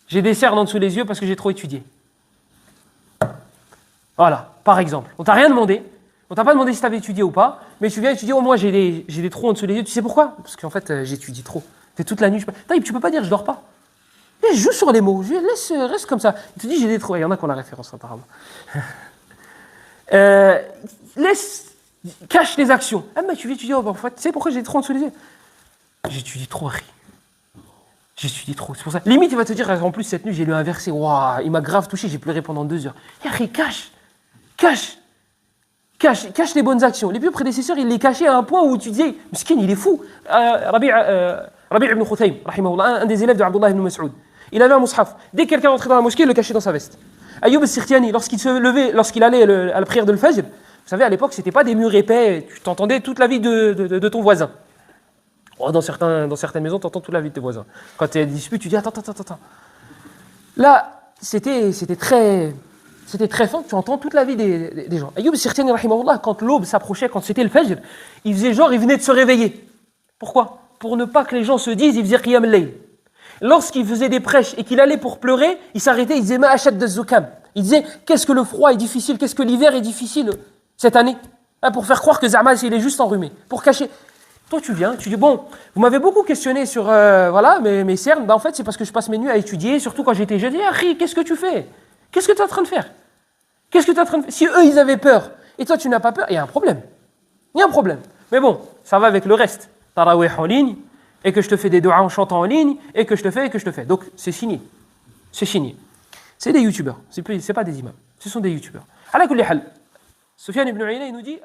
J'ai des cernes en dessous des yeux parce que j'ai trop étudié. Voilà, par exemple. On t'a rien demandé. On t'a pas demandé si tu avais étudié ou pas, mais tu viens et tu dis, oh, moi j'ai des trous en dessous des yeux. Tu sais pourquoi? Parce qu'en fait, j'étudie trop. T'es toute la nuit. Tu peux pas dire, je dors pas. Et joue sur les mots. Reste comme ça. Il te dit, j'ai des trous. Il y en a qui ont la référence, apparemment. Cache les actions. Ah, mais tu viens, tu dis, oh, en fait, tu sais pourquoi j'ai des trous en dessous des yeux? J'étudie trop, Harry. J'étudie trop. C'est pour ça. Limite, il va te dire, en plus, cette nuit, j'ai lu un verset. Waouh, il m'a grave touché, j'ai pleuré pendant 2 heures. Et Harry, cache les bonnes actions. Les vieux prédécesseurs, ils les cachaient à un point où tu disais, Miskin, il est fou. Rabi' ibn Khuthaym, rahimahullah, un des élèves de Abdullah ibn Mas'ud. Il avait un mushaf. Dès que quelqu'un rentrait dans la mosquée, il le cachait dans sa veste. Ayyub al-Sirtiani, lorsqu'il se levait, lorsqu'il allait à la prière de l'Fajr, vous savez, à l'époque, c'était pas des murs épais, tu t'entendais toute la vie de ton voisin. Oh, dans certaines maisons, tu entends toute la vie de tes voisins. Quand tu es à dispute, tu dis attends. Là, c'était très fin, tu entends toute la vie des gens. Ayyub al-Sirtiani, rahimahullah, quand l'aube s'approchait, quand c'était le Fajr, il faisait genre, il venait de se réveiller. Pourquoi? Pour ne pas que les gens se disent, il faisait qiyam al-layl. Lorsqu'il faisait des prêches et qu'il allait pour pleurer, il s'arrêtait, il disait ma ashad az-zukam. Il disait qu'est-ce que le froid est difficile, qu'est-ce que l'hiver est difficile cette année, pour faire croire que Zama il est juste enrhumé, pour cacher. Toi tu viens, tu dis bon, vous m'avez beaucoup questionné sur voilà mes cernes, en fait c'est parce que je passe mes nuits à étudier, surtout quand j'étais jeune. Harry, qu'est-ce que tu fais? Qu'est-ce que tu es en train de faire? Si eux ils avaient peur et toi tu n'as pas peur, il y a un problème. Mais bon, ça va avec le reste. Tarawih en ligne, et que je te fais des doigts en chantant en ligne, et que je te fais. Donc, c'est signé. C'est des youtubeurs, c'est pas des imams. Ce sont des youtubeurs. Ala kulli hal. Soufiane ibn Uyayna, il nous dit...